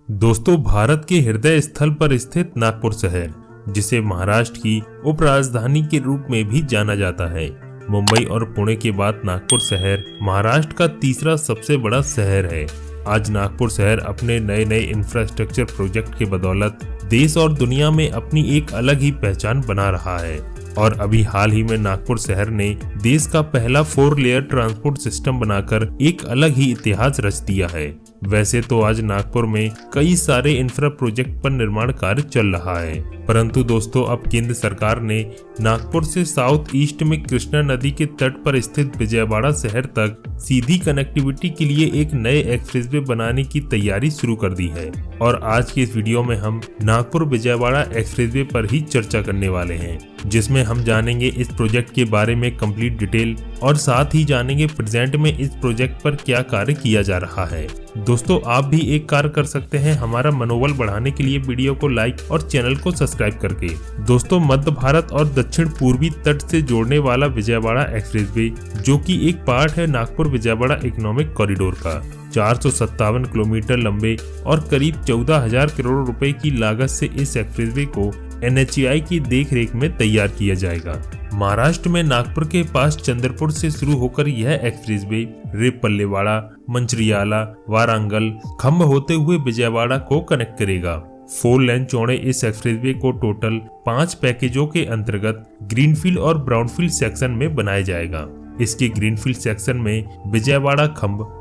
दोस्तों, भारत के हृदय स्थल पर स्थित नागपुर शहर, जिसे महाराष्ट्र की उपराजधानी के रूप में भी जाना जाता है, मुंबई और पुणे के बाद नागपुर शहर महाराष्ट्र का तीसरा सबसे बड़ा शहर है। आज नागपुर शहर अपने नए नए इंफ्रास्ट्रक्चर प्रोजेक्ट के बदौलत देश और दुनिया में अपनी एक अलग ही पहचान बना रहा है। और अभी हाल ही में नागपुर शहर ने देश का पहला 4 लेयर ट्रांसपोर्ट सिस्टम बनाकर एक अलग ही इतिहास रच दिया है। वैसे तो आज नागपुर में कई सारे इंफ्रा प्रोजेक्ट पर निर्माण कार्य चल रहा है, परंतु दोस्तों अब केंद्र सरकार ने नागपुर से साउथ ईस्ट में कृष्णा नदी के तट पर स्थित विजयवाड़ा शहर तक सीधी कनेक्टिविटी के लिए एक नए एक्सप्रेसवे बनाने की तैयारी शुरू कर दी है। और आज की इस वीडियो में हम नागपुर विजयवाड़ा एक्सप्रेसवे पर ही चर्चा करने वाले हैं, जिसमें हम जानेंगे इस प्रोजेक्ट के बारे में कंप्लीट डिटेल और साथ ही जानेंगे प्रेजेंट में इस प्रोजेक्ट पर क्या कार्य किया जा रहा है। दोस्तों, आप भी एक कार्य कर सकते हैं हमारा मनोबल बढ़ाने के लिए वीडियो को लाइक और चैनल को सब्सक्राइब करके। दोस्तों, मध्य भारत और दक्षिण पूर्वी तट से जोड़ने वाला विजयवाड़ा एक्सप्रेसवे, जो कि एक पार्ट है नागपुर विजयवाड़ा इकोनॉमिक कॉरिडोर का, 457 किलोमीटर लंबे और करीब 14,000 करोड़ रुपए की लागत से इस एक्सप्रेसवे को NHAI की देखरेख में तैयार किया जाएगा। महाराष्ट्र में नागपुर के पास चंद्रपुर से शुरू होकर यह एक्सप्रेसवे रेपल्लेवाड़ा, मंचिरियाला, वारंगल, खंभ होते हुए विजयवाड़ा को कनेक्ट करेगा। 4 लेन चौड़े इस एक्सप्रेसवे को टोटल 5 पैकेजों के अंतर्गत ग्रीनफील्ड और ब्राउनफील्ड सेक्शन में बनाया जाएगा। इसके ग्रीनफील्ड सेक्शन में विजयवाड़ा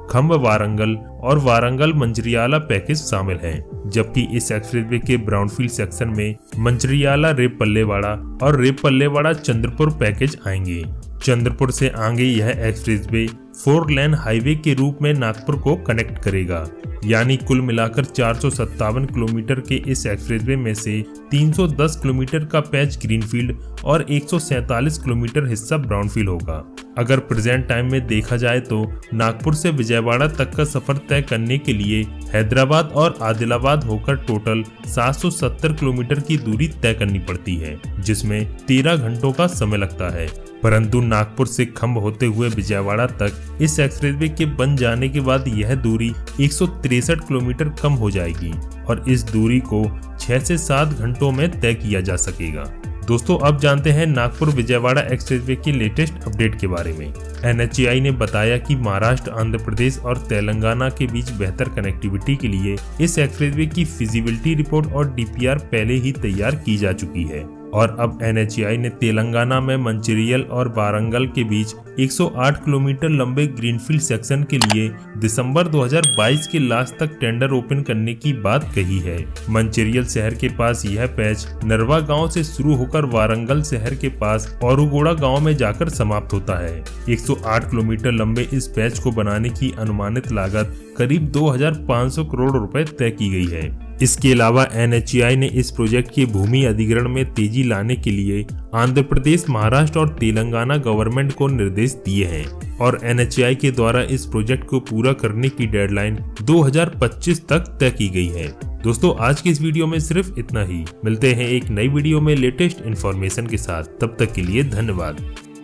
खंभ वारंगल और वारंगल मंचिरियाला पैकेज शामिल हैं, जबकि इस एक्सप्रेसवे के ब्राउनफील्ड सेक्शन में मंचिरियाला रेपल्लेवाड़ा और रेपल्लेवाड़ा चंद्रपुर पैकेज आएंगे। चंद्रपुर से आगे यह एक्सप्रेसवे 4 लेन हाईवे के रूप में नागपुर को कनेक्ट करेगा। यानी कुल मिलाकर 457 किलोमीटर के इस एक्सप्रेसवे में से 310 किलोमीटर का पैच ग्रीनफील्ड और 147 किलोमीटर हिस्सा ब्राउनफील्ड होगा। अगर प्रेजेंट टाइम में देखा जाए तो नागपुर से विजयवाड़ा तक का सफर तय करने के लिए हैदराबाद और आदिलाबाद होकर टोटल 770 किलोमीटर की दूरी तय करनी पड़ती है, जिसमें 13 घंटों का समय लगता है। परंतु नागपुर से खंभ होते हुए विजयवाड़ा तक इस एक्सप्रेसवे के बन जाने के बाद यह दूरी 163 किलोमीटर कम हो जाएगी और इस दूरी को 6 से 7 घंटों में तय किया जा सकेगा। दोस्तों, अब जानते हैं नागपुर विजयवाड़ा एक्सप्रेसवे की लेटेस्ट अपडेट के बारे में। NHAI ने बताया कि महाराष्ट्र, आंध्र प्रदेश और तेलंगाना के बीच बेहतर कनेक्टिविटी के लिए इस एक्सप्रेसवे की फिजिबिलिटी रिपोर्ट और DPR पहले ही तैयार की जा चुकी है। और अब NHAI ने तेलंगाना में मंचिरियल और वारंगल के बीच 108 किलोमीटर लंबे ग्रीनफील्ड सेक्शन के लिए दिसंबर 2022 के लास्ट तक टेंडर ओपन करने की बात कही है। मंचिरियल शहर के पास यह पैच नरवा गांव से शुरू होकर वारंगल शहर के पास औरुगोड़ा गांव में जाकर समाप्त होता है। 108 किलोमीटर लंबे इस पैच को बनाने की अनुमानित लागत करीब 2,500 करोड़ रुपए तय की गई है। इसके अलावा NHAI ने इस प्रोजेक्ट के भूमि अधिग्रहण में तेजी लाने के लिए आंध्र प्रदेश, महाराष्ट्र और तेलंगाना गवर्नमेंट को निर्देश दिए हैं और NHAI के द्वारा इस प्रोजेक्ट को पूरा करने की डेडलाइन 2025 तक तय की गई है। दोस्तों, आज की इस वीडियो में सिर्फ इतना ही। मिलते हैं एक नई वीडियो में लेटेस्ट इन्फॉर्मेशन के साथ। तब तक के लिए धन्यवाद।